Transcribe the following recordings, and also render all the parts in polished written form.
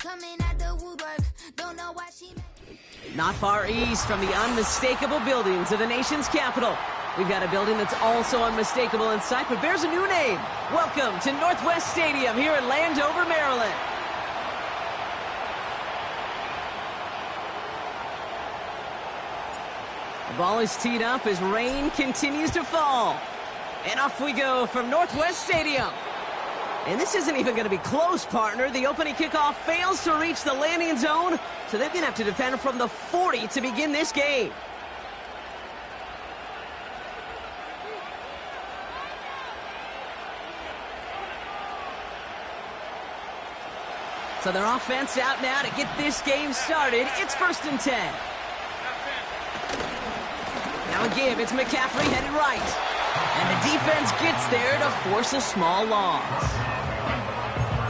coming out the woodwork. Don't know why she. Not far east from the unmistakable buildings of the nation's capital, we've got a building that's also unmistakable in sight, but bears a new name. Welcome to Northwest Stadium here in Landover, Maryland. The ball is teed up as rain continues to fall. And off we go from Northwest Stadium. And this isn't even going to be close, partner. The opening kickoff fails to reach the landing zone, so they're going to have to defend from the 40 to begin this game. So their offense out now to get this game started. It's 1st and 10. Now a give. It's McCaffrey headed right. And the defense gets there to force a small loss.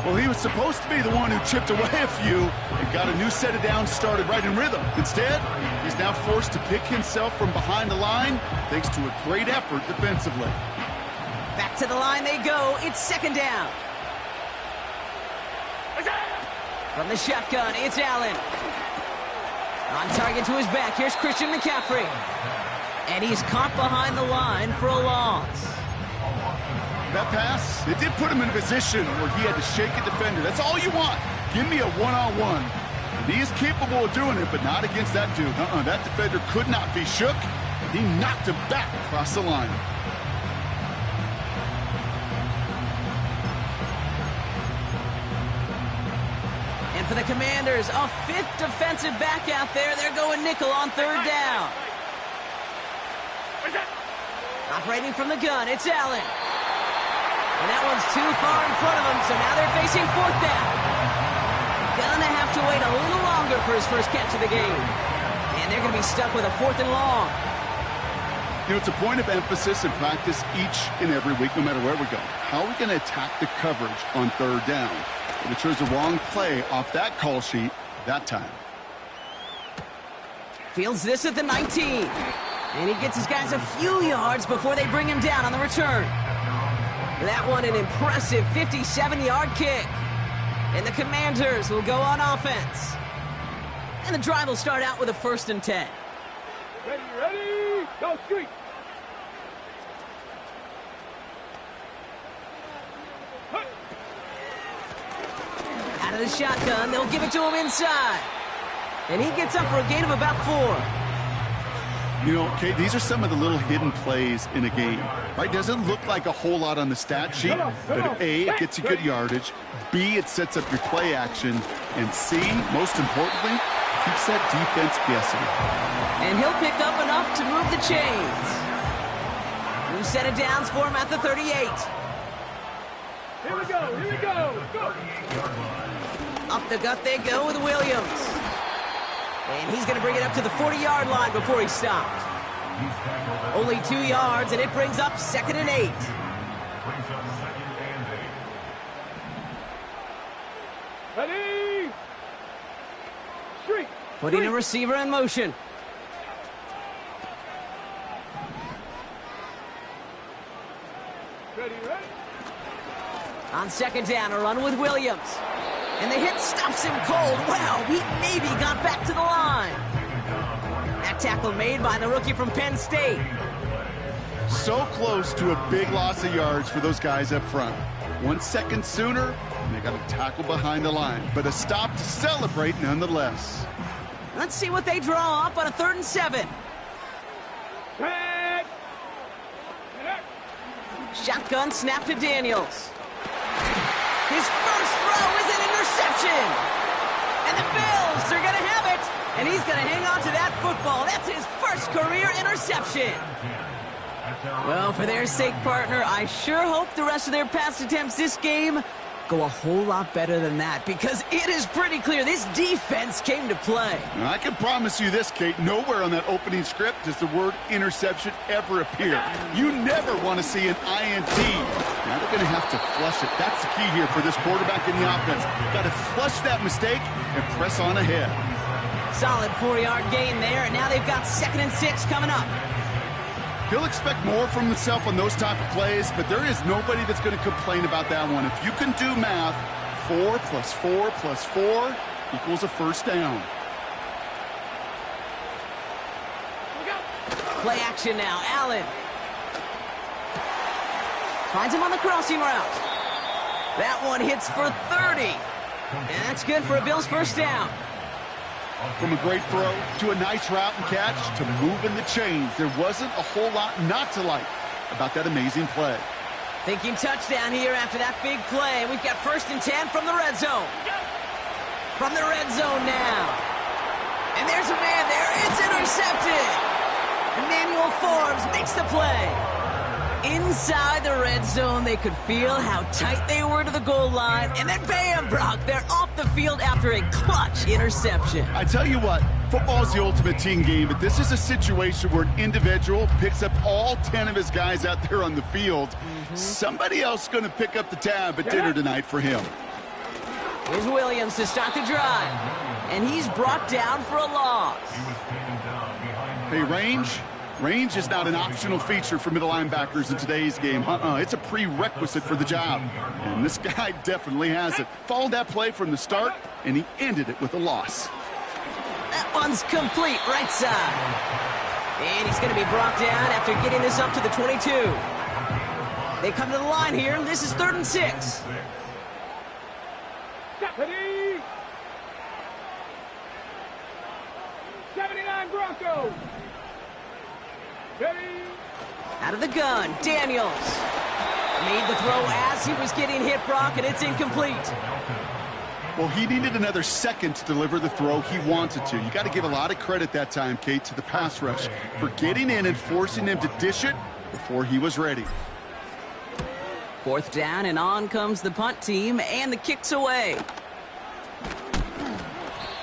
Well, he was supposed to be the one who chipped away a few and got a new set of downs started right in rhythm. Instead, he's now forced to pick himself from behind the line thanks to a great effort defensively. Back to the line they go. It's 2nd down. From the shotgun, it's Allen. On target to his back, here's Christian McCaffrey. And he's caught behind the line for a loss. That pass, it did put him in a position where he had to shake a defender. That's all you want. Give me a one-on-one. And he is capable of doing it, but not against that dude. That defender could not be shook. He knocked him back across the line. And for the Commanders, a 5th defensive back out there. They're going nickel on 3rd down. Operating from the gun, it's Allen. And that one's too far in front of him, so now they're facing 4th down. Gonna have to wait a little longer for his first catch of the game. And they're gonna be stuck with a 4th and long. You know, it's a point of emphasis in practice each and every week, no matter where we go. How are we going to attack the coverage on 3rd down? But it chose the wrong play off that call sheet that time. Fields this at the 19. And he gets his guys a few yards before they bring him down on the return. That one an impressive 57-yard kick. And the Commanders will go on offense. And the drive will start out with a 1st and 10. Ready, go street. Out of the shotgun, they'll give it to him inside. And he gets up for a gain of about 4. You know, Kate, these are some of the little hidden plays in a game, right? Doesn't look like a whole lot on the stat sheet, but A, it gets you good yardage, B, it sets up your play action, and C, most importantly, keeps that defense guessing. And he'll pick up enough to move the chains. New set of downs for him at the 38. Here we go, here we go. Go. Up the gut they go with Williams. And he's going to bring it up to the 40-yard line before he stopped. Only 2 yards, and it brings up 2nd and 8. Ready? Street. Putting a receiver in motion. Ready, ready. On 2nd down, a run with Williams. And the hit stops him cold. Wow, he maybe got back to the line. That tackle made by the rookie from Penn State. So close to a big loss of yards for those guys up front. 1 second sooner, and they got a tackle behind the line. But a stop to celebrate nonetheless. Let's see what they draw up on a 3rd and 7. Back. Shotgun snap to Daniels. His first throw is an interception. And the Bills are going to have it. And he's going to hang on to that football. That's his first career interception. Well, for their sake, partner, I sure hope the rest of their pass attempts this game go a whole lot better than that, because it is pretty clear this defense came to play. Now, I can promise you this, Kate, nowhere on that opening script does the word interception ever appear. You never want to see an INT. Now they're going to have to flush it. That's the key here for this quarterback in the offense. Got to flush that mistake and press on ahead. Solid 4-yard gain there, and now they've got 2nd and 6 coming up. He'll expect more from himself on those type of plays, but there is nobody that's going to complain about that one. If you can do math, 4 plus 4 plus 4 equals a first down. Play action now. Allen finds him on the crossing route. That one hits for 30. And that's good for a Bills first down. From a great throw to a nice route and catch to moving the chains, there wasn't a whole lot not to like about that amazing play. Thinking touchdown here after that big play. We've got 1st and 10 from the red zone. From the red zone now. And there's a man there. It's intercepted. Emmanuel Forbes makes the play. Inside the red zone, they could feel how tight they were to the goal line. And then bam, Brock, they're off the field after a clutch interception. I tell you what, football is the ultimate team game, but this is a situation where an individual picks up all 10 of his guys out there on the field. Somebody else is going to pick up the tab at dinner tonight for him. Here's Williams to start the drive. And he's brought down for a loss. Hey, range is not an optional feature for middle linebackers in today's game. It's a prerequisite for the job. And this guy definitely has it. Followed that play from the start, and he ended it with a loss. That one's complete, right side. And he's going to be brought down after getting this up to the 22. They come to the line here. This is 3rd and 6. Ready? 79 Broncos. Ready? Out of the gun, Daniels. Made the throw as he was getting hit, Brock, and it's incomplete. Well, he needed another second to deliver the throw he wanted to. You got to give a lot of credit that time, Kate, to the pass rush for getting in and forcing him to dish it before he was ready. 4th down, and on comes the punt team, and the kick's away.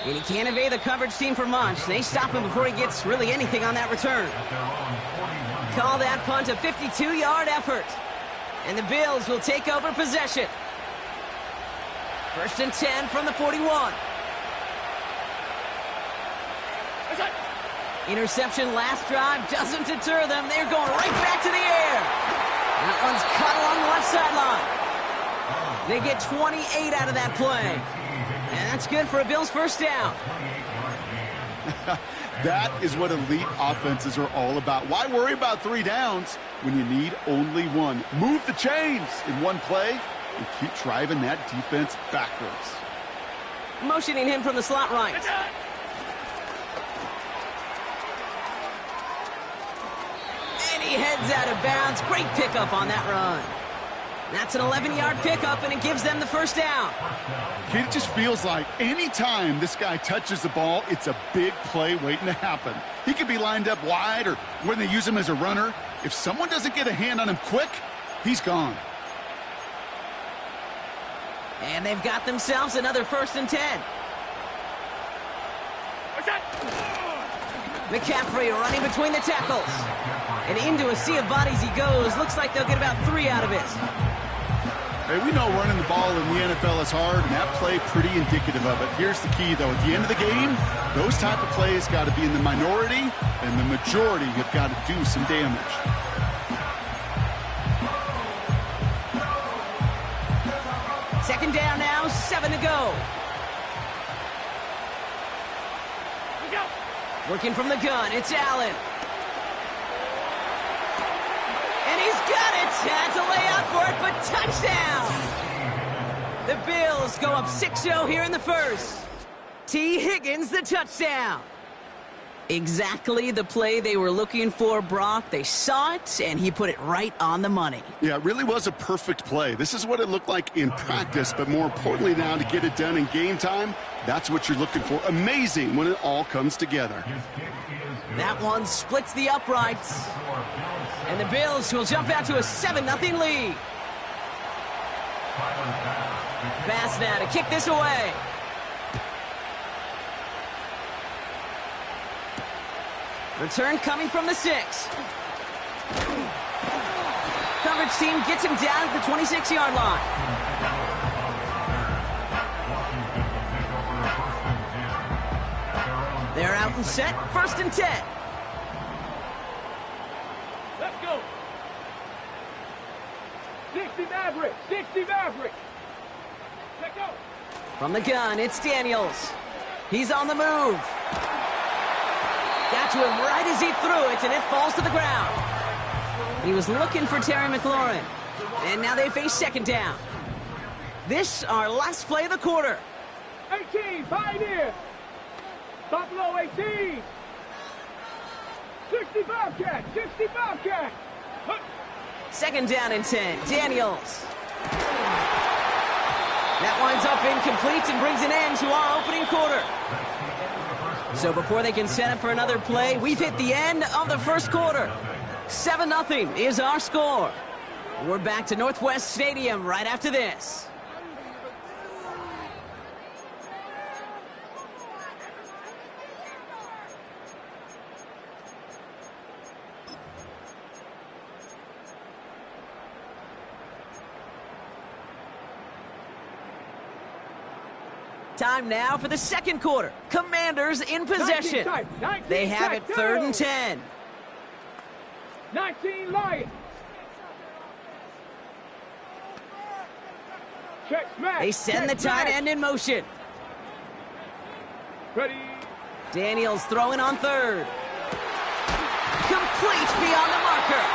And he can't evade the coverage team for much. They stop him before he gets really anything on that return. Call that punt a 52-yard effort. And the Bills will take over possession. 1st and 10 from the 41. Interception last drive doesn't deter them. They're going right back to the air. That one's caught along the left sideline. They get 28 out of that play. And that's good for a Bills first down. That is what elite offenses are all about. Why worry about 3 downs when you need only 1? Move the chains in one play and keep driving that defense backwards. Motioning him from the slot right. And he heads out of bounds. Great pickup on that run. That's an 11-yard pickup, and it gives them the first down. It just feels like any time this guy touches the ball, it's a big play waiting to happen. He could be lined up wide or when they use him as a runner. If someone doesn't get a hand on him quick, he's gone. And they've got themselves another 1st and 10. McCaffrey running between the tackles. And into a sea of bodies he goes. Looks like they'll get about 3 out of it. Hey, we know running the ball in the NFL is hard, and that play pretty indicative of it. Here's the key, though. At the end of the game, those type of plays got to be in the minority, and the majority have got to do some damage. Second down now, 7 to go. Working from the gun, it's Allen. And he's got it. Had to lay out for it, but touchdown. The Bills go up 6-0 here in the first. T. Higgins, the touchdown. Exactly the play they were looking for, Brock. They saw it, and he put it right on the money. Yeah, it really was a perfect play. This is what it looked like in practice, but more importantly now to get it done in game time, that's what you're looking for. Amazing when it all comes together. That one splits the uprights. And the Bills will jump out to a 7-0 lead. Pass now to kick this away. Return coming from the 6. Coverage team gets him down at the 26-yard line. They're out and set. 1st and 10. Let's go. 60 Maverick. 60 Maverick. Let's go. From the gun, it's Daniels. He's on the move. Got to him right as he threw it, and it falls to the ground. He was looking for Terry McLaurin. And now they face second down. This, our last play of the quarter. 18, Pioneer. Buffalo 18. 60 Bobcat, 60 Bobcat. Second down and 10, Daniels. That winds up incomplete and brings an end to our opening quarter. So before they can set up for another play, we've hit the end of the first quarter. 7-0 is our score. We're back to Northwest Stadium right after this. Time now for the second quarter. Commanders in possession. They have it 3rd and 10. 19 Lions. Check smash. They send the tight end in motion. Ready. Daniels throwing on 3rd. Complete beyond the marker.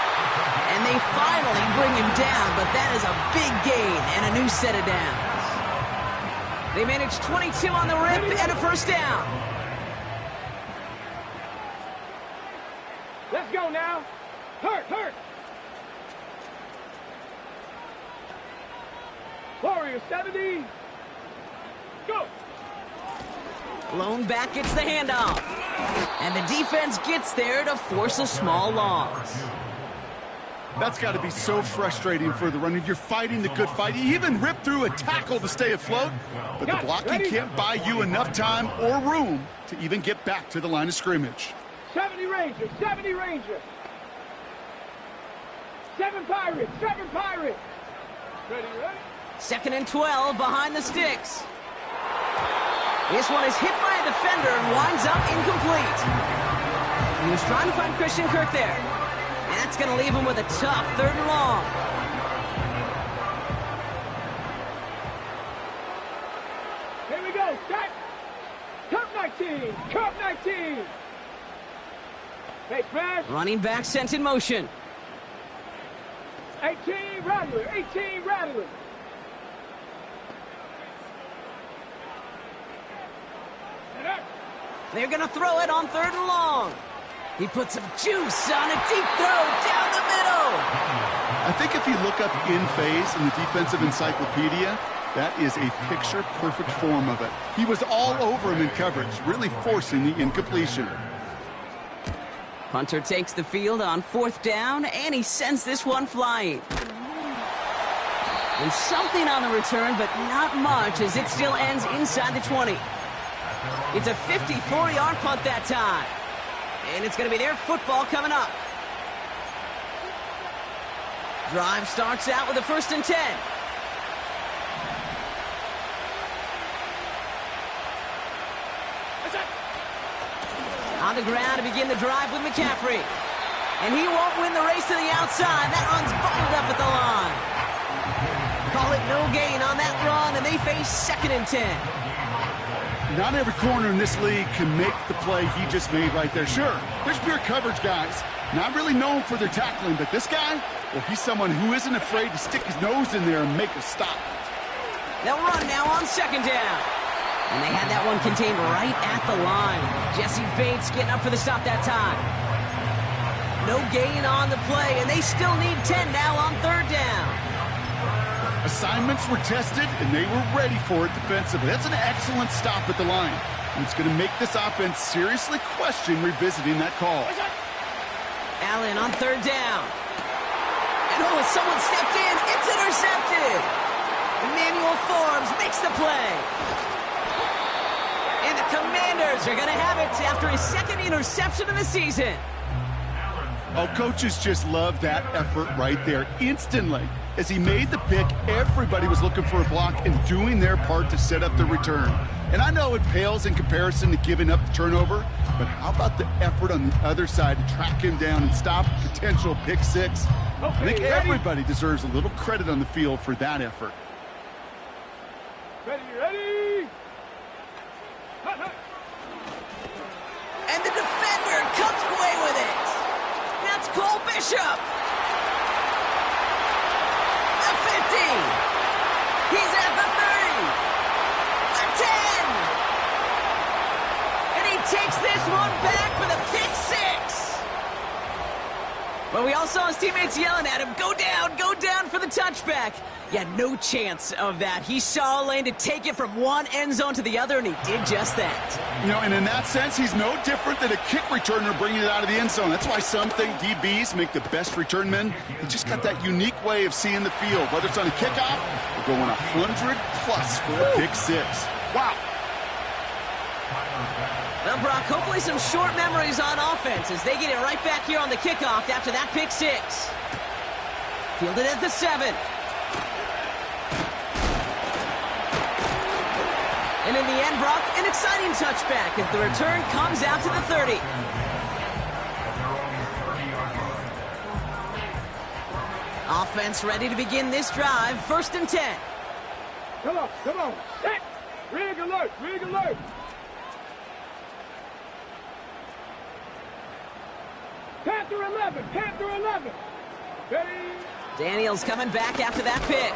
And they finally bring him down, but that is a big gain and a new set of downs. They managed 22 on the rip and a first down. Let's go now. Hurt. Warrior 70. Go. Lone back gets the handoff. And the defense gets there to force a small loss. That's got to be so frustrating for the runner. You're fighting the good fight. You even rip through a tackle to stay afloat, but the blocking can't buy you enough time or room to even get back to the line of scrimmage. 70 Rangers, 70 Rangers. 7 Pirates, 7 Pirates. Ready. 2nd and 12 behind the sticks. This one is hit by a defender and winds up incomplete. He was trying to find Christian Kirk there. And that's going to leave him with a tough 3rd and long. Here we go, set. Cup 19, Cup 19. Hey, smash. Running back sent in motion. 18 Rattler, 18 Rattler. They're going to throw it on 3rd and long. He puts some juice on a deep throw down the middle. I think if you look up in phase in the defensive encyclopedia, that is a picture-perfect form of it. He was all over him in coverage, really forcing the incompletion. Punter takes the field on 4th down, and he sends this one flying. And something on the return, but not much, as it still ends inside the 20. It's a 54-yard punt that time. And it's going to be their football coming up. Drive starts out with a 1st and 10. On the ground to begin the drive with McCaffrey. And he won't win the race to the outside. That run's bottled up at the line. Call it no gain on that run, and they face 2nd and 10. Not every corner in this league can make the play he just made right there. Sure, there's pure coverage guys, not really known for their tackling, but this guy, well, he's someone who isn't afraid to stick his nose in there and make a stop. They'll run now on 2nd down. And they had that one contained right at the line. Jesse Bates getting up for the stop that time. No gain on the play, and they still need 10 now on 3rd down. Assignments were tested, and they were ready for it defensively. That's an excellent stop at the line. And it's going to make this offense seriously question revisiting that call. Allen on 3rd down. And someone stepped in. It's intercepted. Emmanuel Forbes makes the play. And the Commanders are going to have it after his 2nd interception of the season. Oh, coaches just love that effort right there instantly. As he made the pick, everybody was looking for a block and doing their part to set up the return. And I know it pales in comparison to giving up the turnover, but how about the effort on the other side to track him down and stop a potential pick 6? I think everybody deserves a little credit on the field for that effort. Ready, ready. And the defender comes away with it. That's Cole Bishop. The 50. He's at the 30. The 10. And he takes this one back for the pick six. But we all saw his teammates yelling at him, go down for the touchback. Yeah, no chance of that. He saw a lane to take it from one end zone to the other, and he did just that. You know, and in that sense, he's no different than a kick returner bringing it out of the end zone. That's why some think DBs make the best return men. He just got that unique way of seeing the field. Whether it's on a kickoff or going 100+ for a pick six. Wow. Well, Brock, hopefully some short memories on offense as they get it right back here on the kickoff after that pick six. Fielded at the 7. And in the end, Brock, an exciting touchback as the return comes out to the 30. Offense ready to begin this drive. 1st and 10. Come on. Set. Rig alert. Panther 11. Ready. Daniels coming back after that pick.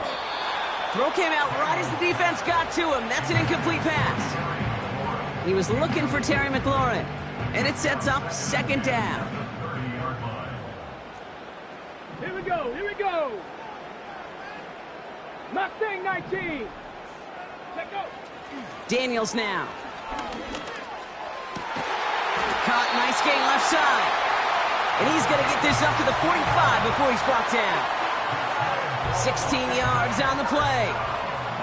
Throw came out right as the defense got to him. That's an incomplete pass. He was looking for Terry McLaurin. And it sets up 2nd down. Here we go. Mustang 19. Let go. Daniels now. Caught, nice gain left side. And he's going to get this up to the 45 before he's brought down. 16 yards on the play.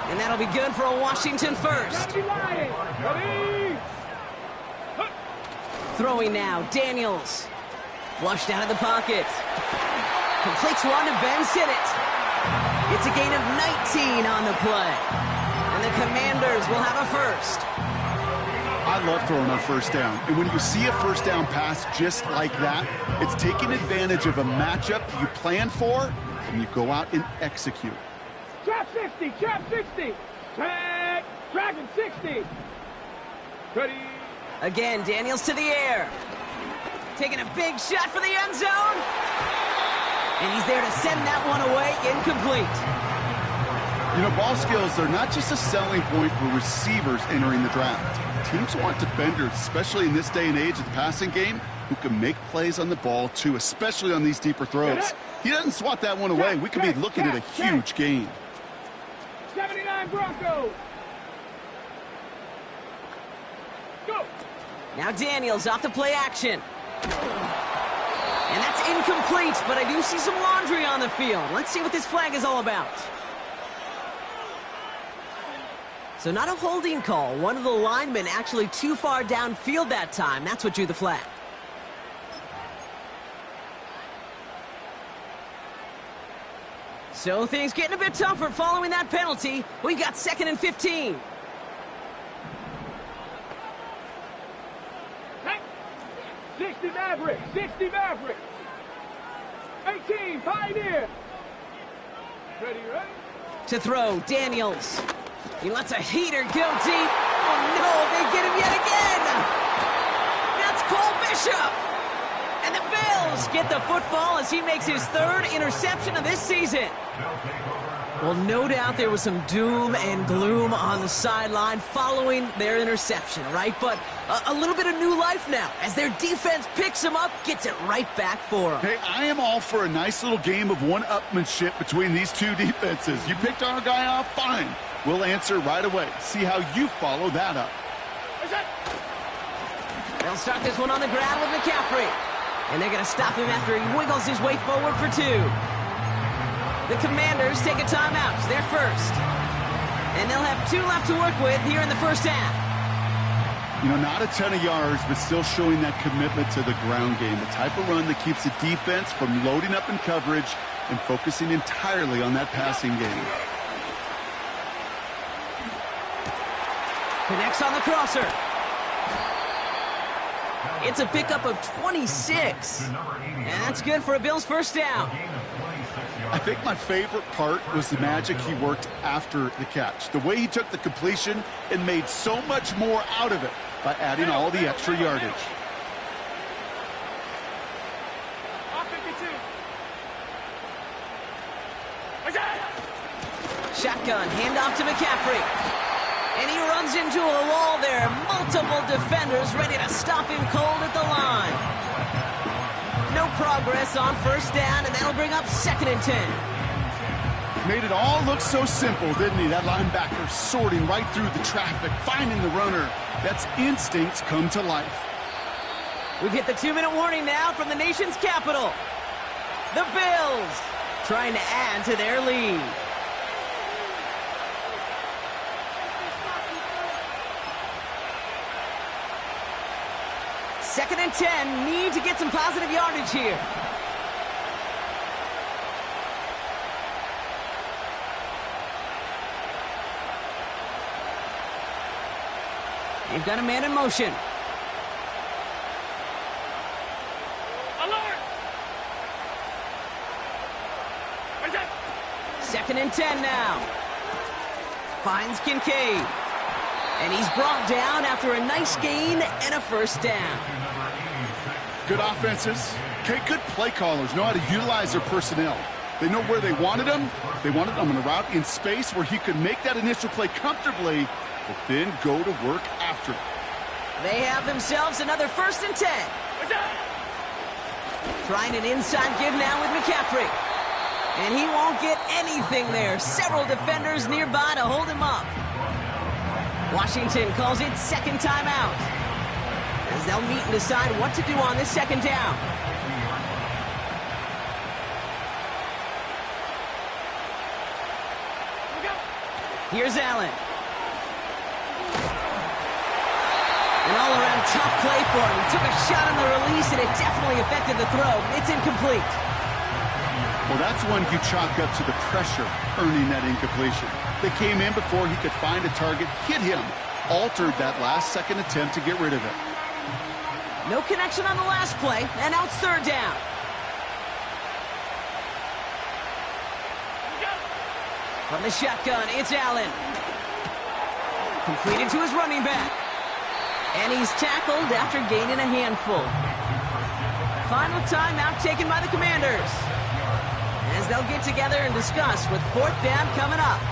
And that'll be good for a Washington first. Ready. Throwing now, Daniels. Flushed out of the pocket. Completes one to Ben Sinnott. It's a gain of 19 on the play. And the Commanders will have a first. I love throwing on 1st down. And when you see a 1st down pass just like that, it's taking advantage of a matchup you plan for, and you go out and execute. Trap 60. Dragon 60. Ready. Again, Daniels to the air. Taking a big shot for the end zone. And he's there to send that one away, incomplete. You know, ball skills are not just a selling point for receivers entering the draft. Teams want defenders, especially in this day and age of the passing game, who can make plays on the ball, too, especially on these deeper throws. He doesn't swat that one away. We could be looking at a huge gain. 79 Broncos. Go. Now Daniels off the play action. And that's incomplete, but I do see some laundry on the field. Let's see what this flag is all about. So not a holding call. One of the linemen actually too far downfield that time. That's what drew the flag. So things getting a bit tougher following that penalty. We got 2nd and 15. Hey. 60 Maverick. 18 Pioneer. Ready. To throw, Daniels. He lets a heater go deep. Oh no, they get him yet again. That's Cole Bishop. And the Bills get the football as he makes his 3rd interception of this season. Well, no doubt there was some doom and gloom on the sideline following their interception, right? But a little bit of new life now as their defense picks him up, gets it right back for him. Hey, I am all for a nice little game of one-upmanship between these two defenses. You picked our guy off, fine. We'll answer right away. See how you follow that up. They'll start this one on the ground with McCaffrey. And they're going to stop him after he wiggles his way forward for 2. The Commanders take a timeout. It's their first. And they'll have 2 left to work with here in the first half. You know, not a ton of yards, but still showing that commitment to the ground game. The type of run that keeps the defense from loading up in coverage and focusing entirely on that passing game. Connects on the crosser. It's a pickup of 26. And that's good for a Bills first down. I think my favorite part was the magic he worked after the catch. The way he took the completion and made so much more out of it by adding all the extra yardage. Shotgun, handoff to McCaffrey. And he runs into a wall there. Multiple defenders ready to stop him cold at the line. No progress on first down, and that'll bring up 2nd and 10. Made it all look so simple, didn't he? That linebacker sorting right through the traffic, finding the runner. That's instincts come to life. We've hit the 2-minute warning now from the nation's capital. The Bills trying to add to their lead. Second and 10, need to get some positive yardage here. They've got a man in motion. Alert! 2nd and 10 now. Finds Kincaid. And he's brought down after a nice gain and a first down. Good offenses. Okay, good play callers know how to utilize their personnel. They know where they wanted them. They wanted them on a route in space where he could make that initial play comfortably, but then go to work after it. They have themselves another 1st and 10. Trying an inside give now with McCaffrey. And he won't get anything there. Several defenders nearby to hold him up. Washington calls it 2nd timeout, as they'll meet and decide what to do on this 2nd down. Here's Allen. An all-around tough play for him. He took a shot on the release, and it definitely affected the throw. It's incomplete. Well, that's one you chalk up to the pressure earning that incompletion. They came in before he could find a target, hit him, altered that last second attempt to get rid of it. No connection on the last play, and now it's 3rd down. From the shotgun, it's Allen. Completed to his running back. And he's tackled after gaining a handful. Final timeout taken by the Commanders, as they'll get together and discuss with 4th down coming up.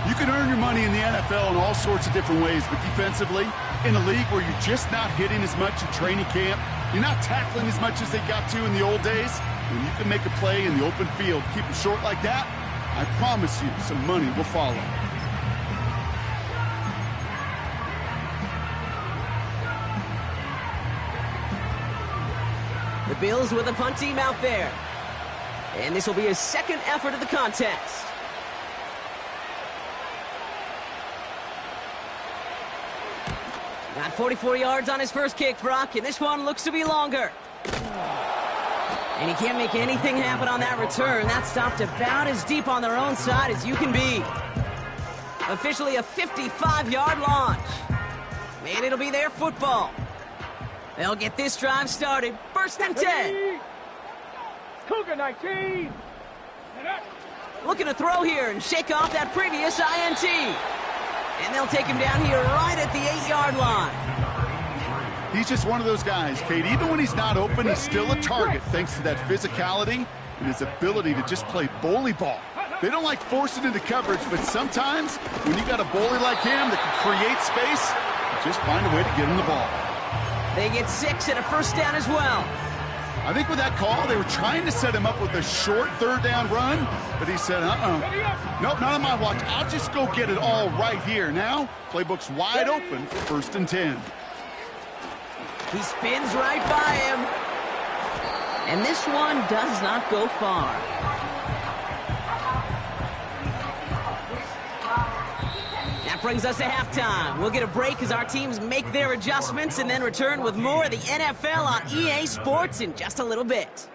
You can earn your money in the NFL in all sorts of different ways, but defensively, in a league where you're just not hitting as much in training camp, you're not tackling as much as they got to in the old days, when you can make a play in the open field, keep it short like that, I promise you some money will follow. The Bills with a punt team out there. And this will be his 2nd effort of the contest. Got 44 yards on his first kick, Brock, and this one looks to be longer. And he can't make anything happen on that return. That stopped about as deep on their own side as you can be. Officially a 55-yard launch. And it'll be their football. They'll get this drive started. 1st and 10. Cougar 19. Looking to throw here and shake off that previous INT. And they'll take him down here right at the 8-yard line. He's just one of those guys, Kate. Even when he's not open, he's still a target thanks to that physicality and his ability to just play bully ball. They don't like forcing into coverage, but sometimes when you got a bully like him that can create space, just find a way to get him the ball. They get 6 and a first down as well. I think with that call, they were trying to set him up with a short 3rd down run, but he said, nope, not on my watch. I'll just go get it all right here. Now, playbook's wide open for 1st and 10. He spins right by him. And this one does not go far. That brings us to halftime. We'll get a break as our teams make their adjustments and then return with more of the NFL on EA Sports in just a little bit.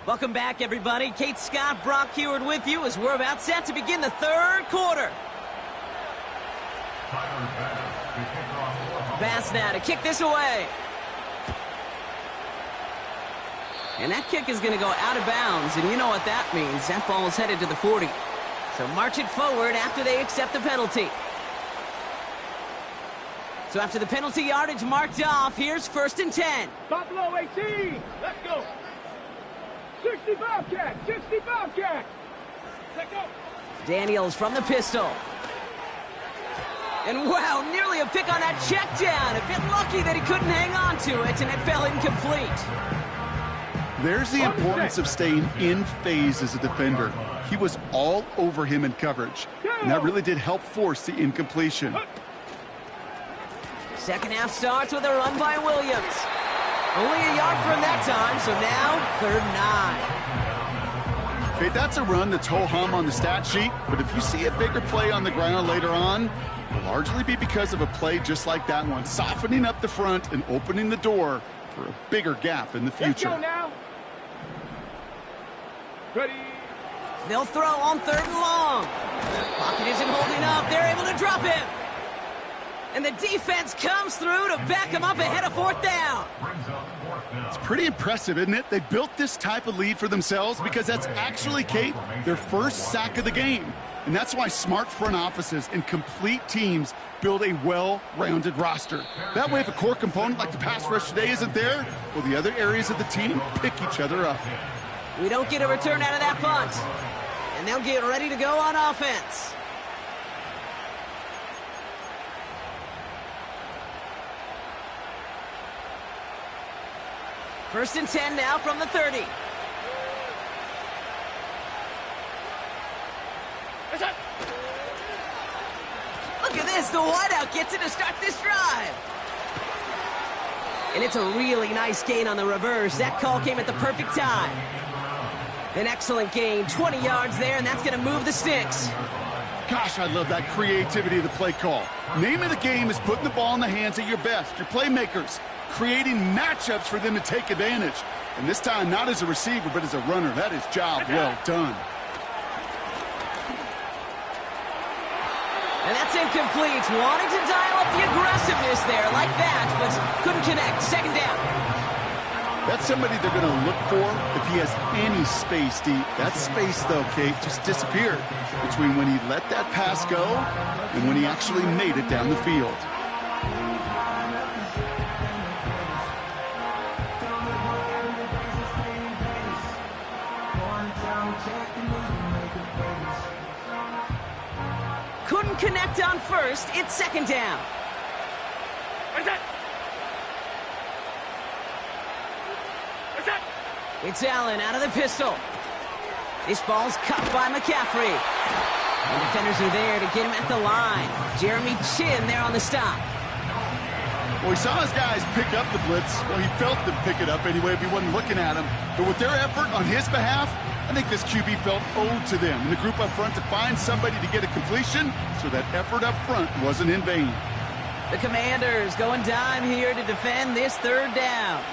Welcome back, everybody. Kate Scott, Brock Heward with you as we're about set to begin the third quarter. Bass now to kick this away. And that kick is going to go out of bounds, and you know what that means. That ball is headed to the 40. So march it forward after they accept the penalty. So after the penalty yardage marked off, here's 1st and 10. Buffalo 18. Let's go. 60 Bobcat. 60 Bobcat. Let's go. Daniels from the pistol. And wow, nearly a pick on that check down. A bit lucky that he couldn't hang on to it, and it fell incomplete. There's the importance of staying in phase as a defender. He was all over him in coverage, and that really did help force the incompletion. Second half starts with a run by Williams. Only a yard from that time, so now 3rd and 9. Okay, that's a run that's ho-hum on the stat sheet, but if you see a bigger play on the ground later on, it'll largely be because of a play just like that one, softening up the front and opening the door for a bigger gap in the future. Let's go now. Ready. They'll throw on 3rd and long. Pocket isn't holding up. They're able to drop him. And the defense comes through to back him up ahead of 4th down. It's pretty impressive, isn't it? They built this type of lead for themselves because that's actually, Kate, their first sack of the game. And that's why smart front offices and complete teams build a well-rounded roster. That way, if a core component like the pass rush today isn't there, well, the other areas of the team pick each other up. We don't get a return out of that punt. And they'll get ready to go on offense. First and 10 now from the 30. Look at this, the wideout gets it to start this drive. And it's a really nice gain on the reverse. That call came at the perfect time. An excellent gain, 20 yards there, and that's going to move the sticks. Gosh, I love that creativity of the play call. Name of the game is putting the ball in the hands of your best, your playmakers, creating matchups for them to take advantage. And this time, not as a receiver, but as a runner. That is job well done. And that's incomplete. Wanting to dial up the aggressiveness there like that, but couldn't connect. 2nd down. That's somebody they're going to look for if he has any space deep. That space, though, Kate, just disappeared between when he let that pass go and when he actually made it down the field. Couldn't connect on 1st. It's 2nd down. It's Allen out of the pistol. This ball's cut by McCaffrey. And defenders are there to get him at the line. Jeremy Chin there on the stop. Well, he saw his guys pick up the blitz. Well, he felt them pick it up anyway if he wasn't looking at him. But with their effort on his behalf, I think this QB felt owed to them and the group up front to find somebody to get a completion, so that effort up front wasn't in vain. The Commanders going dime here to defend this 3rd down.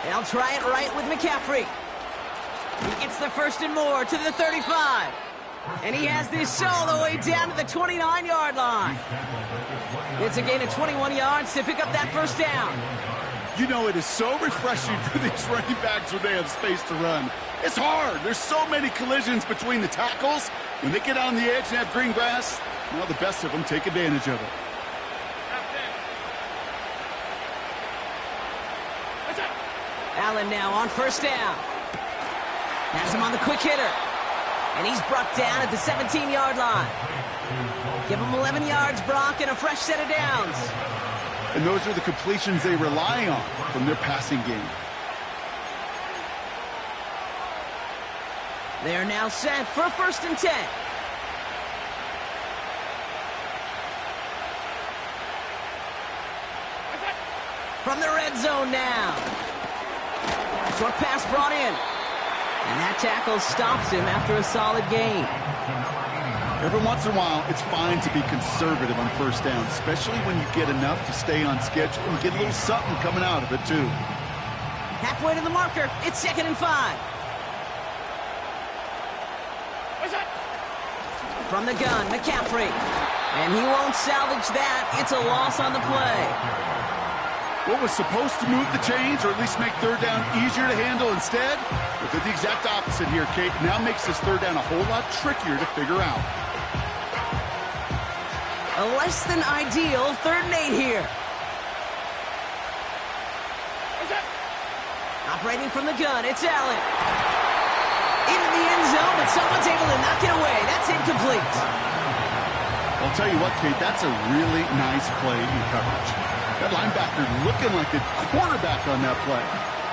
They'll try it right with McCaffrey. He gets the 1st and more to the 35. And he has this all the way down to the 29-yard line. It's a gain of 21 yards to pick up that 1st down. You know, it is so refreshing for these running backs when they have space to run. It's hard. There's so many collisions between the tackles. When they get on the edge and have green grass, well, the best of them take advantage of it. Allen now on 1st down. Has him on the quick hitter. And he's brought down at the 17-yard line. Give him 11 yards, Brock, and a fresh set of downs. And those are the completions they rely on from their passing game. They are now set for 1st and 10. From the red zone now. Short pass brought in. And that tackle stops him after a solid gain. Every once in a while, it's fine to be conservative on first down, especially when you get enough to stay on schedule and get a little something coming out of it, too. Halfway to the marker. It's 2nd and 5. What's that? From the gun, McCaffrey. And he won't salvage that. It's a loss on the play. What was supposed to move the chains, or at least make third down easier to handle instead? But they're the exact opposite here, Kate. Now makes this third down a whole lot trickier to figure out. A less than ideal 3rd and 8 here. What's that? Operating from the gun, it's Allen. Into the end zone, but someone's able to knock it away. That's incomplete. I'll tell you what, Kate, that's a really nice play in coverage. That linebacker looking like a quarterback on that play.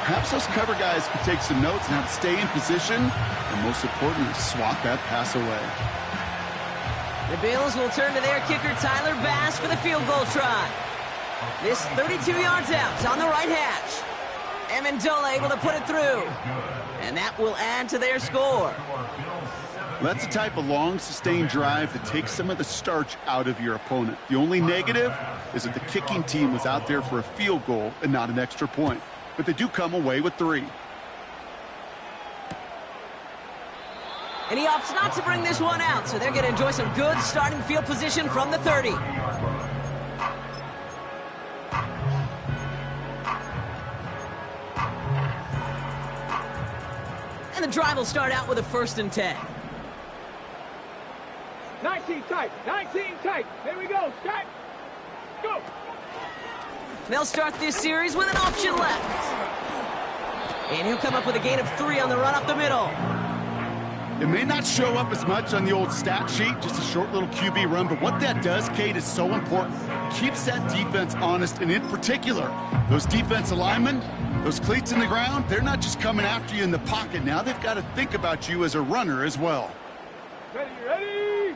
Perhaps those cover guys could take some notes on how to stay in position, and most importantly, swat that pass away. The Bills will turn to their kicker, Tyler Bass, for the field goal try. This 32 yards out on the right hash. Amendola able to put it through. And that will add to their score. That's the type of long, sustained drive that takes some of the starch out of your opponent. The only negative is that the kicking team was out there for a field goal and not an extra point. But they do come away with 3. And he opts not to bring this one out, so they're going to enjoy some good starting field position from the 30. And the drive will start out with a 1st and 10. 19 tight. 19 tight. There we go. Start. Go. They'll start this series with an option left. And he'll come up with a gain of 3 on the run up the middle. It may not show up as much on the old stat sheet, just a short little QB run, but what that does, Kate, is so important. Keeps that defense honest, and in particular, those defensive linemen, those cleats in the ground, they're not just coming after you in the pocket. Now they've got to think about you as a runner as well. Ready, ready.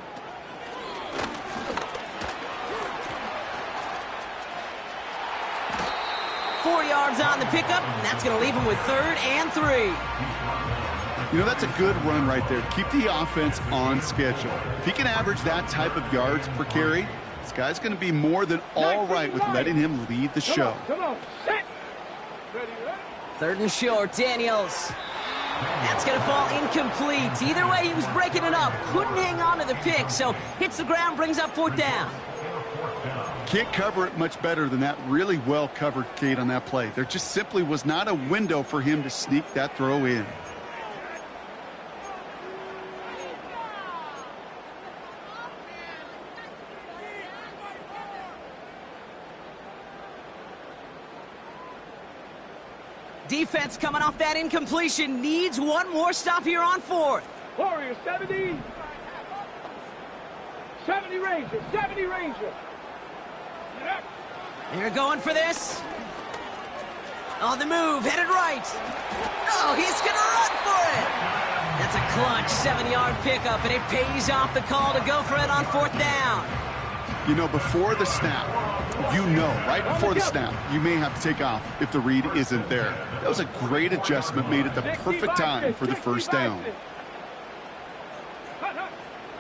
4 yards on the pickup, and that's going to leave him with 3rd and 3. You know, that's a good run right there. Keep the offense on schedule. If he can average that type of yards per carry, this guy's going to be more than all right with letting him lead the show. Come on. Set. Ready, ready. 3rd and short, Daniels. That's going to fall incomplete. Either way, he was breaking it up. Couldn't hang on to the pick, so hits the ground, brings up 4th down. Can't cover it much better than that really well covered, Kate, on that play. There just simply was not a window for him to sneak that throw in. Defense coming off that incompletion needs one more stop here on 4th. Warrior 70. 70 Ranger. 70 Ranger. Yep. They're going for this. On the move, headed right. Oh, he's going to run for it. That's a clutch 7-yard pickup, and it pays off the call to go for it on 4th down. You know, before the snap, right before the snap, you may have to take off if the read isn't there. That was a great adjustment made at the perfect time for the 1st down.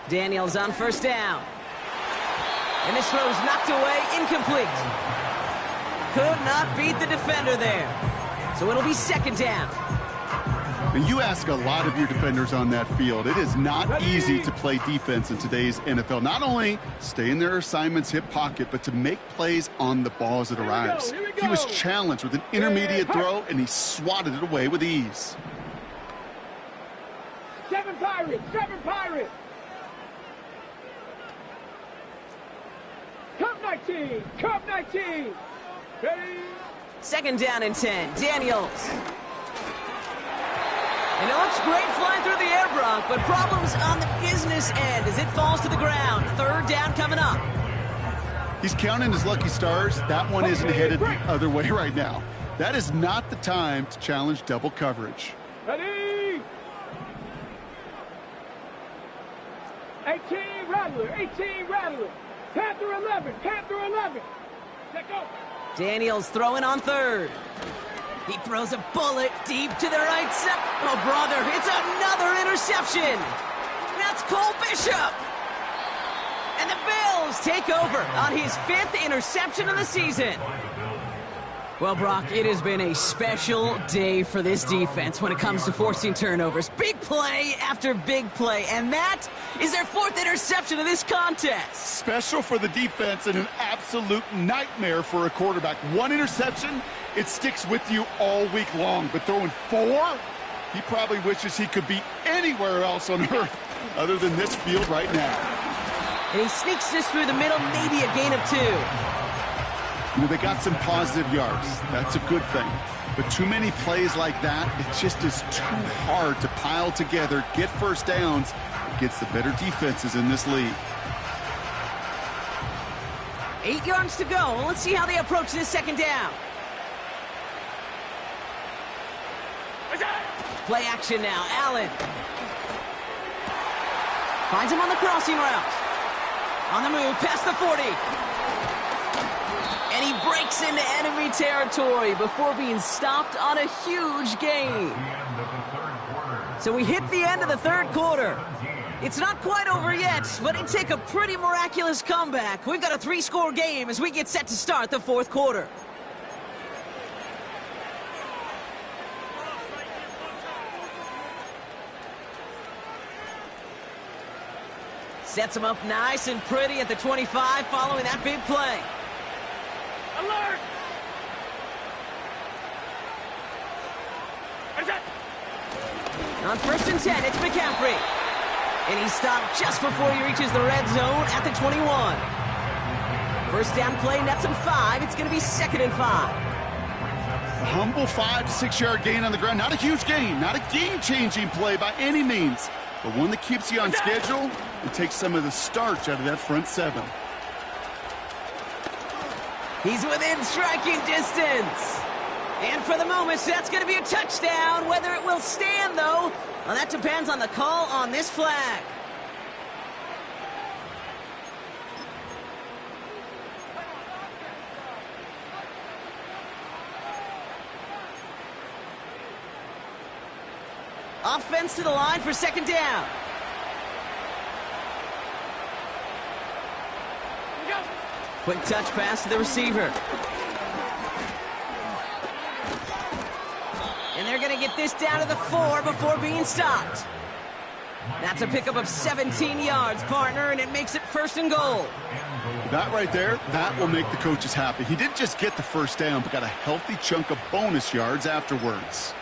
Daniels on 1st down. And this throw's knocked away, incomplete. Could not beat the defender there. So it'll be 2nd down. And you ask a lot of your defenders on that field. It is not easy to play defense in today's NFL. Not only stay in their assignment's hip pocket, but to make plays on the ball as it arrives. He was challenged with an intermediate throw, and he swatted it away with ease. 7 Pirates. 7 Pirates. Cup 19. Cup 19. Ready. 2nd down and 10. Daniels. And it looks great flying through the air, Bronk, but problems on the business end as it falls to the ground. 3rd down coming up. He's counting his lucky stars. That one isn't headed the other way right now. That is not the time to challenge double coverage. Ready. 18 Rattler. 18 Rattler. Panther 11. Panther 11. Let go. Daniels throwing on 3rd. He throws a bullet deep to the right side. Oh, brother, it's another interception. That's Cole Bishop. And the Bills take over on his 5th interception of the season. Well, Brock, it has been a special day for this defense when it comes to forcing turnovers. Big play after big play, and that is their 4th interception of this contest. Special for the defense and an absolute nightmare for a quarterback. 1 interception, it sticks with you all week long, but throwing 4, he probably wishes he could be anywhere else on earth other than this field right now. And he sneaks this through the middle, maybe a gain of 2. You know, they got some positive yards. That's a good thing. But too many plays like that, it just is too hard to pile together, get first downs against the better defenses in this league. 8 yards to go. Let's see how they approach this 2nd down. Play action now. Allen finds him on the crossing route. On the move, past the 40. And he breaks into enemy territory before being stopped on a huge gain. So we hit the end of the 3rd quarter. It's not quite over yet, but it'd take a pretty miraculous comeback. We've got a 3-score game as we get set to start the 4th quarter. Sets him up nice and pretty at the 25 following that big play. Alert! On 1st and 10, it's McCaffrey. And he's stopped just before he reaches the red zone at the 21. 1st down play, nets him 5. It's going to be 2nd and 5. A humble 5 to 6 yard gain on the ground. Not a huge gain, not a game-changing play by any means, but one that keeps you on schedule and takes some of the starch out of that front 7. He's within striking distance. And for the moment, that's going to be a touchdown. Whether it will stand, though, well, that depends on the call on this flag. Offense to the line for 2nd down. Quick touch pass to the receiver. And they're going to get this down to the 4 before being stopped. That's a pickup of 17 yards, partner, and it makes it 1st and goal. That right there, that will make the coaches happy. He didn't just get the 1st down, but got a healthy chunk of bonus yards afterwards.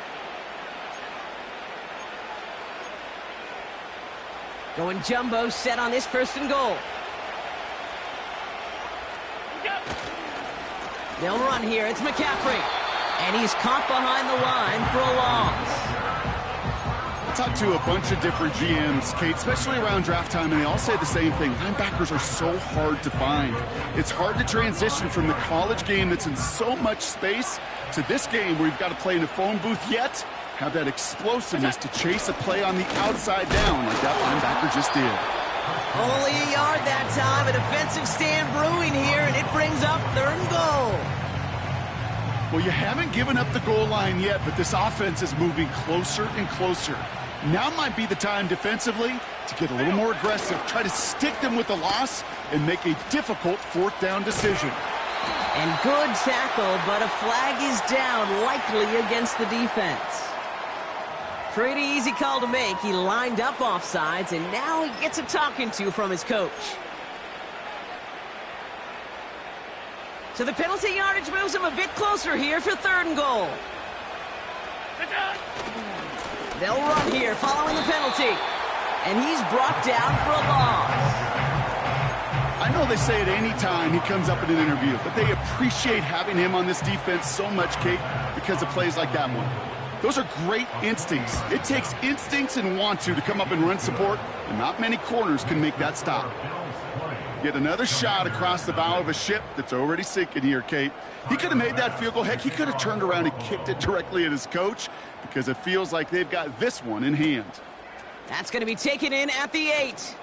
Going jumbo set on this 1st and goal. They'll run here. It's McCaffrey. And he's caught behind the line for a loss. I talked to a bunch of different GMs, Kate, especially around draft time, and they all say the same thing. Linebackers are so hard to find. It's hard to transition from the college game that's in so much space to this game where you've got to play in a phone booth, yet have that explosiveness to chase a play on the outside down like that linebacker just did. Only a yard that time. A defensive stand brewing here, and it brings up 3rd and goal. Well, you haven't given up the goal line yet, but this offense is moving closer and closer. Now might be the time defensively to get a little more aggressive, try to stick them with the loss, and make a difficult 4th down decision. And good tackle, but a flag is down, likely against the defense. Pretty easy call to make. He lined up offsides, and now he gets a talking to from his coach. So the penalty yardage moves him a bit closer here for 3rd and goal. They'll run here following the penalty. And he's brought down for a loss. I know they say it any time he comes up in an interview, but they appreciate having him on this defense so much, Kate, because of plays like that one. Those are great instincts. It takes instincts and want to come up and run support, and not many corners can make that stop. Get another shot across the bow of a ship that's already sinking here, Kate. He could have made that field goal. Heck, he could have turned around and kicked it directly at his coach because it feels like they've got this one in hand. That's going to be taken in at the 8.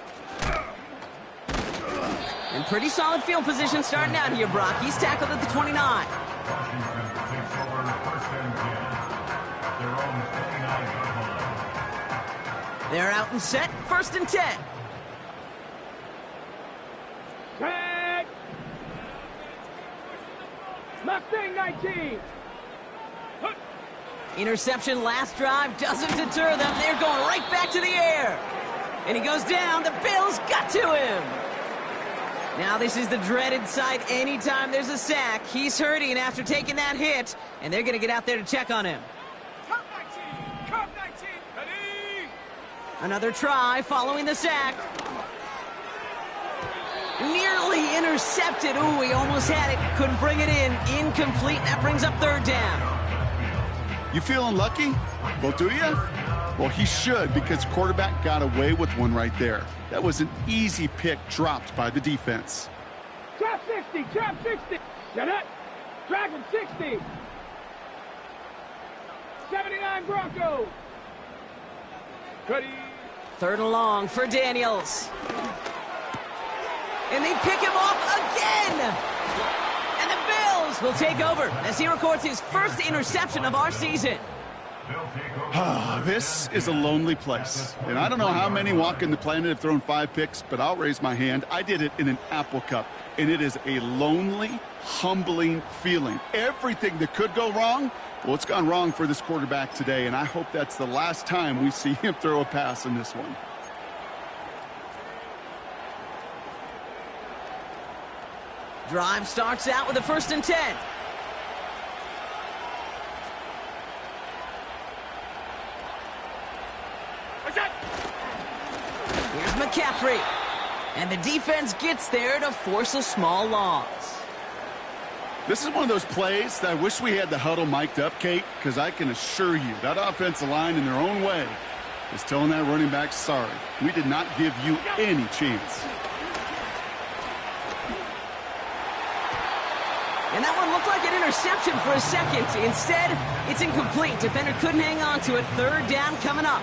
And pretty solid field position starting out here, Brock. He's tackled at the 29. They're out and set, 1st and 10. Mustang 19. Interception last drive doesn't deter them. They're going right back to the air. And he goes down. The Bills got to him. Now this is the dreaded sight anytime there's a sack. He's hurting after taking that hit, and they're going to get out there to check on him. Curve 19. Curve 19. Ready. Another try following the sack. Nearly intercepted. Ooh, he almost had it. Couldn't bring it in. Incomplete. That brings up third down. You feeling lucky? Well, do you? Well, he should, because quarterback got away with one right there. That was an easy pick dropped by the defense. Trap 60. Trap 60. Get it. Dragon 60. 79 Broncos. Ready. Third and long for Daniels. And they pick him off again. And the Bills will take over as he records his first interception of our season. This is a lonely place. And I don't know how many walking the planet have thrown 5 picks, but I'll raise my hand. I did it in an Apple Cup. And it is a lonely, humbling feeling. Everything that could go wrong, well, it's gone wrong for this quarterback today. And I hope that's the last time we see him throw a pass in this one. Drive starts out with a 1st and 10. Here's McCaffrey. And the defense gets there to force a small loss. This is one of those plays that I wish we had the huddle mic'd up, Kate, because I can assure you that offensive line in their own way is telling that running back, sorry, we did not give you any chance. And that one looked like an interception for a second. Instead, it's incomplete. Defender couldn't hang on to it. Third down coming up.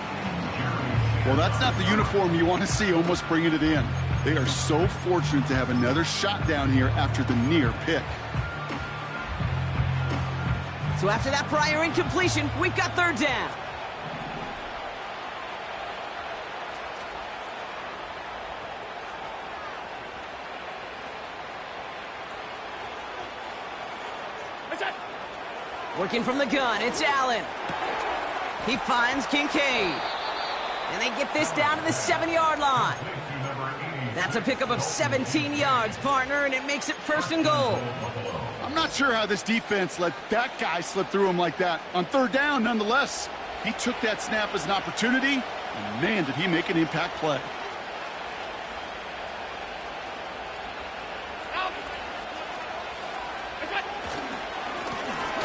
Well, that's not the uniform you want to see almost bringing it in. They are so fortunate to have another shot down here after the near pick. So after that prior incompletion, we've got third down. Working from the gun, it's Allen. He finds Kincaid. And they get this down to the 7-yard line. That's a pickup of 17 yards, partner, and it makes it 1st and goal. I'm not sure how this defense let that guy slip through him like that. On third down, nonetheless, he took that snap as an opportunity, and man, did he make an impact play.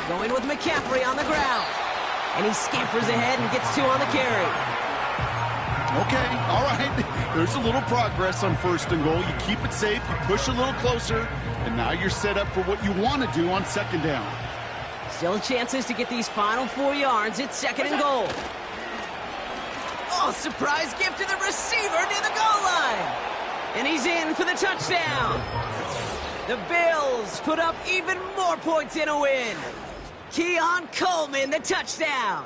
Going with McCaffrey on the ground. And he scampers ahead and gets 2 on the carry. Okay, all right. There's a little progress on 1st and goal. You keep it safe, you push a little closer, and now you're set up for what you want to do on 2nd down. Still chances to get these final 4 yards. It's 2nd and goal. Oh, surprise gift to the receiver near the goal line. And he's in for the touchdown. The Bills put up even more points in a win. Keon Coleman, the touchdown.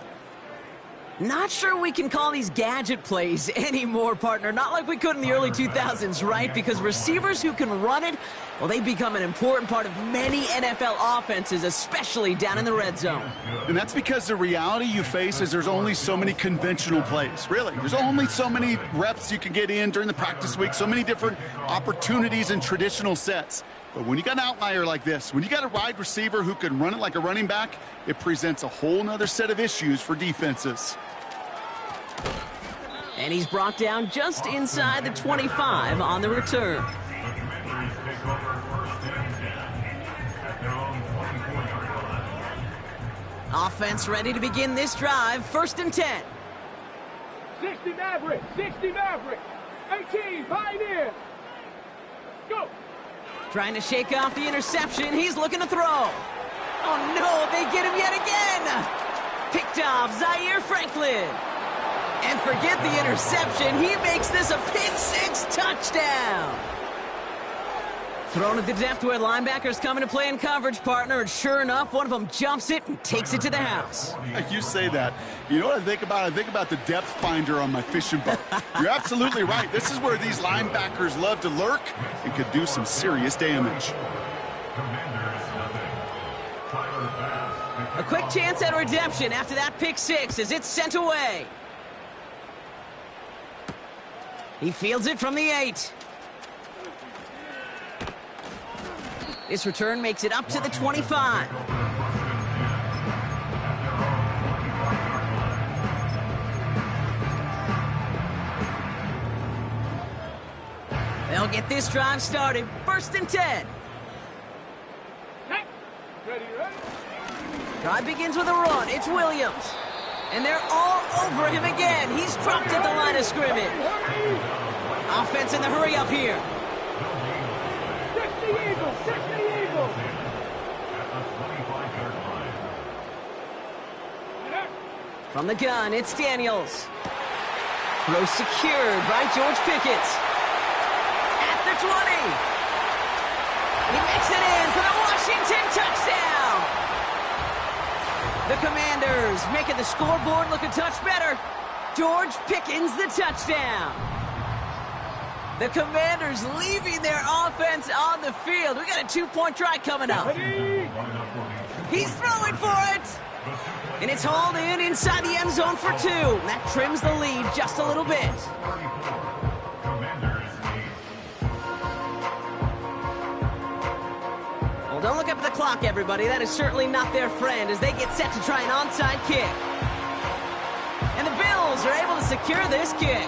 Not sure we can call these gadget plays anymore, partner. Not like we could in the early 2000s, right? Because receivers who can run it, well, they become an important part of many NFL offenses, especially down in the red zone. And that's because the reality you face is there's only so many conventional plays. Really, there's only so many reps you can get in during the practice week, so many different opportunities and traditional sets. But when you got an outlier like this, when you got a wide receiver who can run it like a running back, it presents a whole nother set of issues for defenses. And he's brought down just inside the 25 on the return. Offense ready to begin this drive. 1st and 10. 60 Maverick. 60 Maverick. 18 Pioneer. Go. Trying to shake off the interception. He's looking to throw. Oh, no, they get him yet again. Picked off Zaire Franklin. And forget the interception. He makes this a pick-6 touchdown. Thrown at the depth where linebackers coming to play in coverage, partner. And sure enough, one of them jumps it and takes it to the house. You say that. You know what I think about? I think about the depth finder on my fishing boat. You're absolutely right. This is where these linebackers love to lurk and could do some serious damage. A quick chance at redemption after that pick six as it's sent away. He fields it from the 8. This return makes it up to the 25. They'll get this drive started. 1st and 10. Ready, ready? Drive begins with a run. It's Williams. And they're all over him again. He's dropped at the line of scrimmage. Offense in the hurry up here. 60 Eagles, 60 Eagles. From the gun, it's Daniels. Throw secured by George Pickett. At the 20. He makes it in for the Washington touchdown. The Commanders making the scoreboard look a touch better. George Pickens the touchdown. The Commanders leaving their offense on the field. We got a 2-point try coming up. He's throwing for it. And it's hauled in inside the end zone for 2. That trims the lead just a little bit. Well, don't look up at the clock, everybody. That is certainly not their friend as they get set to try an onside kick. And the Bills are able to secure this kick.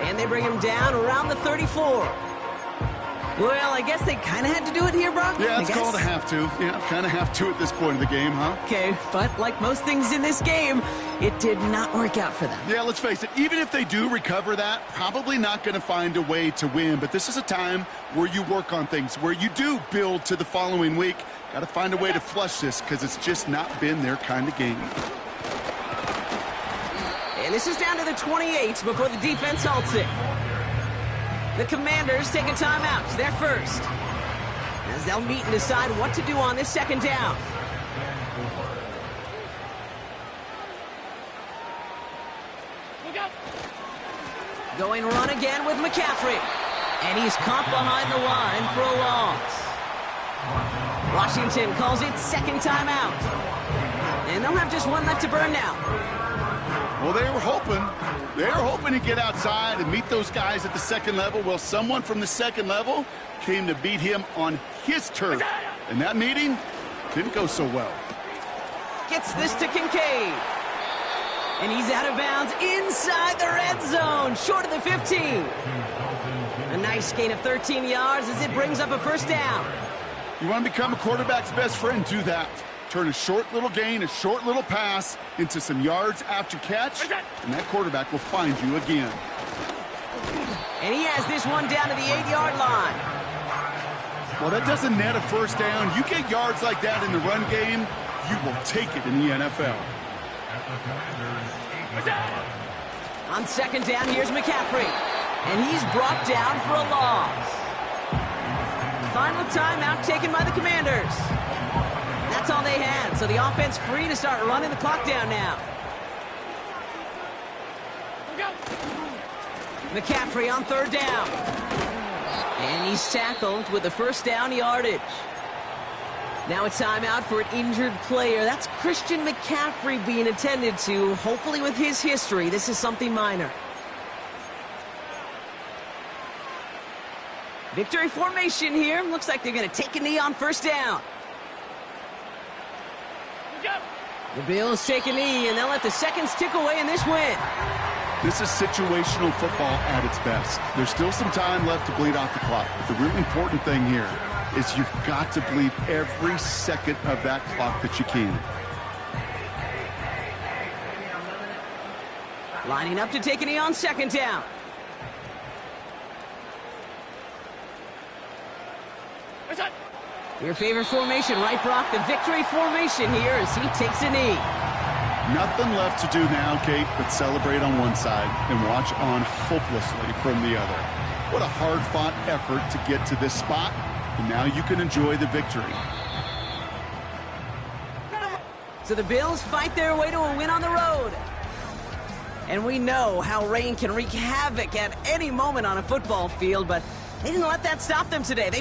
And they bring him down around the 34. Well, I guess they kind of had to do it here, Brock. Yeah, it's called a have to. Yeah, kind of have to at this point in the game, huh? Okay, but like most things in this game, it did not work out for them. Yeah, let's face it, even if they do recover that, probably not going to find a way to win. But this is a time where you work on things, where you do build to the following week. Got to find a way to flush this because it's just not been their kind of game. And this is down to the 28 before the defense halts it. The Commanders take a timeout. They're first. As they'll meet and decide what to do on this 2nd down. Look out. Going run again with McCaffrey. And he's caught behind the line for a loss. Washington calls it 2nd timeout. And they'll have just one left to burn now. Well, they were hoping to get outside and meet those guys at the 2nd level. Well, someone from the 2nd level came to beat him on his turf. And that meeting didn't go so well. Gets this to Kincaid. And he's out of bounds inside the red zone, short of the 15. A nice gain of 13 yards as it brings up a 1st down. You want to become a quarterback's best friend, do that. Turn a short little gain, a short little pass into some yards after catch, and that quarterback will find you again. And he has this one down to the 8-yard line. Well, that doesn't net a 1st down. You get yards like that in the run game, you will take it in the NFL. On 2nd down, here's McCaffrey. And he's brought down for a loss. Final timeout taken by the Commanders. That's all they had, so the offense free to start running the clock down now. McCaffrey on 3rd down. And he's tackled with the 1st down yardage. Now it's timeout for an injured player. That's Christian McCaffrey being attended to. Hopefully with his history, this is something minor. Victory formation here. Looks like they're going to take a knee on 1st down. The Bills take a knee, and they'll let the seconds tick away in this win. This is situational football at its best. There's still some time left to bleed off the clock, but the really important thing here is you've got to bleed every second of that clock that you can. Lining up to take a knee on 2nd down. Your favorite formation, right, Brock? The victory formation here as he takes a knee. Nothing left to do now, Kate, but celebrate on one side and watch on hopelessly from the other. What a hard-fought effort to get to this spot, and now you can enjoy the victory. So the Bills fight their way to a win on the road. And we know how rain can wreak havoc at any moment on a football field, but they didn't let that stop them today. They